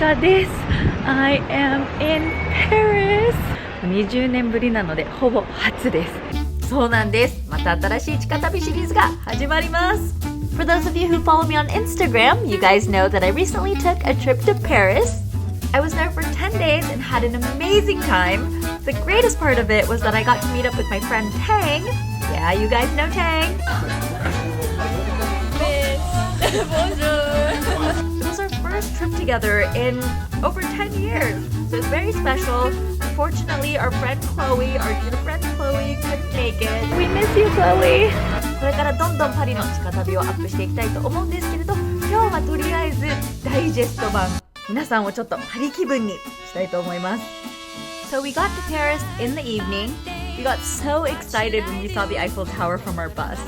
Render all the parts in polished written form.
かです。I am in Paris。20年ぶりなのでほぼ初です。そうなんです。また新しい地下旅シリーズが始まります。For those of you who follow me on Instagram, you guys know that I recently took a trip to Paris. I was there for 10 days and had an amazing time. The greatest part of it was that I got to meet up with my friend Tang. Yeah, you guys know Tang. Bonjour. It was our first trip together in over 10 years. So it's very special. Unfortunately, our friend Chloe, our dear friend Chloe, couldn't make it. We miss you, Chloe. これからどんどんパリの地下旅をアップしていきたいと思うんですけれど、今日はとりあえずダイジェスト版、皆さんをちょっとパリ気分にしたいと思います。So we got to Paris in the evening. We got so excited when we saw the Eiffel Tower from our bus.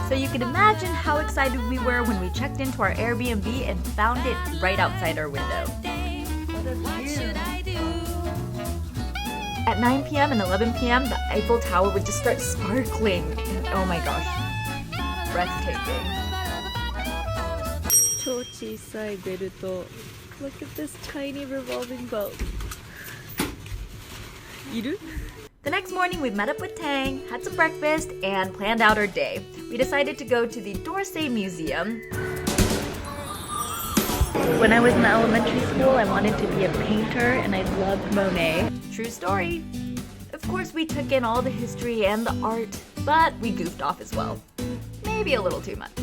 So you can imagine how excited we were when we checked into our Airbnb and found it right outside our window. What a view. At 9 p.m. and 11 p.m., the Eiffel Tower would just start sparkling. And oh my gosh, breathtaking. 超小さいベルト。Look at this tiny revolving boat. いる? The next morning, we met up with Tang, had some breakfast, and planned out our day. We decided to go to the d'Orsay Museum. When I was in elementary school, I wanted to be a painter, and I loved Monet. True story. Of course, we took in all the history and the art, but we goofed off as well. Maybe a little too much.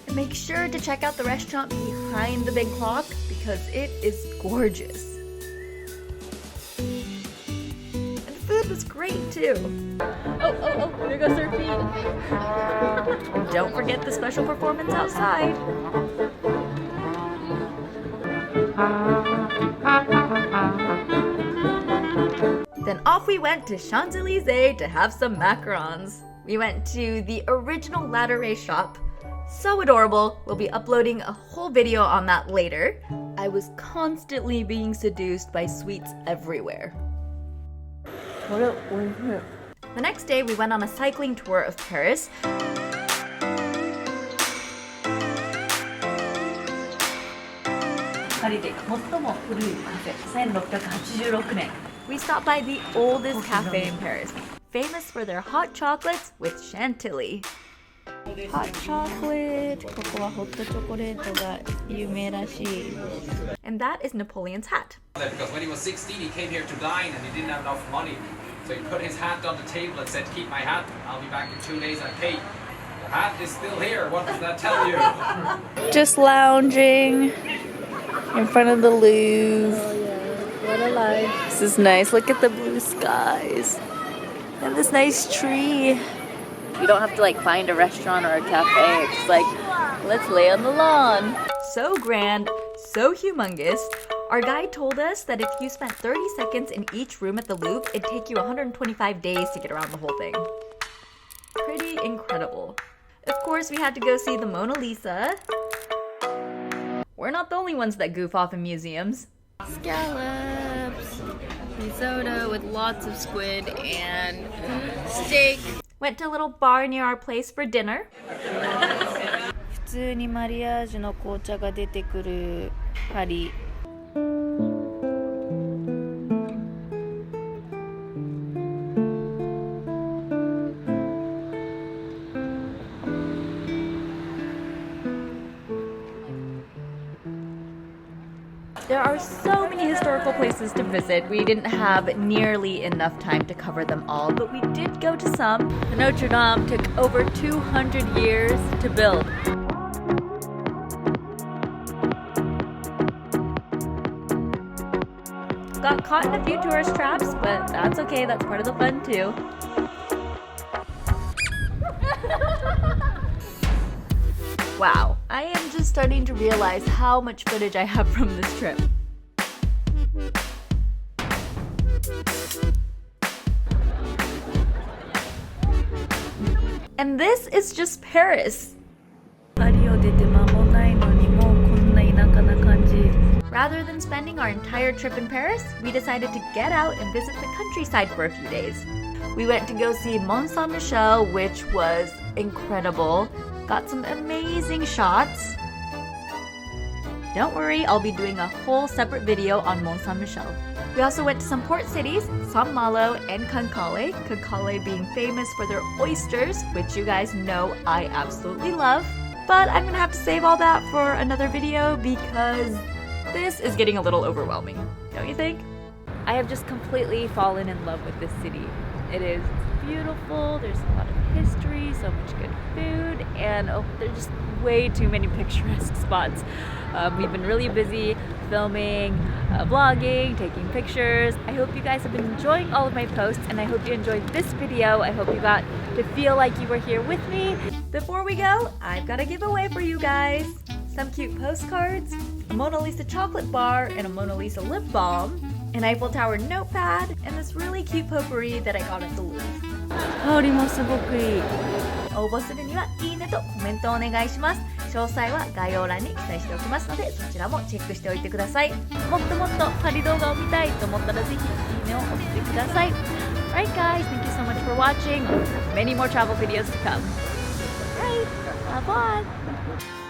And make sure to check out the restaurant behind the big clock, because it is gorgeous. Food was great too. Oh, there goes our feet. Don't forget the special performance outside. Then off we went to Champs-Élysées to have some macarons. We went to the original Ladurée shop. So adorable. We'll be uploading a whole video on that later. I was constantly being seduced by sweets everywhere. The next day, we went on a cycling tour of Paris. We stopped by the oldest cafe in Paris, famous for their hot chocolates with chantilly. Hot chocolate. ここはホットチョコレートが有名らしい。And that is Napoleon's hat. Because when he was 16, he came here to dine and he didn't have enough money. So he put his hat on the table and said, "Keep my hat. I'll be back in 2 days. I pay." The hat is still here. What does that tell you? Just lounging in front of the Louvre. Oh yeah, what a life. This is nice. Look at the blue skies and this nice tree. You don't have to find a restaurant or a cafe. It's just let's lay on the lawn. So grand, so humongous. Our guide told us that if you spent 30 seconds in each room at the Louvre, it'd take you 125 days to get around the whole thing. Pretty incredible. Of course, we had to go see the Mona Lisa. We're not the only ones that goof off in museums. Scallops, risotto with lots of squid and steak. Went to a little bar near our place for dinner. 普通にマリアージュの紅茶が出てくるパリ。There are so many historical places to visit. We didn't have nearly enough time to cover them all, but we did go to some. The Notre Dame took over 200 years to build. Got caught in a few tourist traps, but that's okay. That's part of the fun too. Wow, I am just starting to realize how much footage I have from this trip. And this is just Paris. Rather than spending our entire trip in Paris, we decided to get out and visit the countryside for a few days. We went to go see Mont Saint-Michel, which was incredible. Got some amazing shots. Don't worry, I'll be doing a whole separate video on Mont Saint-Michel. We also went to some port cities, Saint-Malo and Cancale. Cancale being famous for their oysters, which you guys know I absolutely love. But I'm gonna have to save all that for another video because this is getting a little overwhelming, don't you think? I have just completely fallen in love with this city. It is beautiful, there's a lot of history, so much good food, and there's just way too many picturesque spots. We've been really busy filming, vlogging, taking pictures. I hope you guys have been enjoying all of my posts, and I hope you enjoyed this video. I hope you got to feel like you were here with me. Before we go, I've got a giveaway for you guys. Some cute postcards, a Mona Lisa chocolate bar, and a Mona Lisa lip balm, an Eiffel Tower notepad, and this really cute potpourri that I got at the Louvre. 香りもすごくいい。応募するにはいいねとコメントをお願いします。詳細は概要欄に記載しておきますので、そちらもチェックしておいてください。もっともっとパリ動画を見たいと思ったらぜひいいねを押してください。Alright guys, thank you so much for watching. Many more travel videos to come. Alright, bye bye.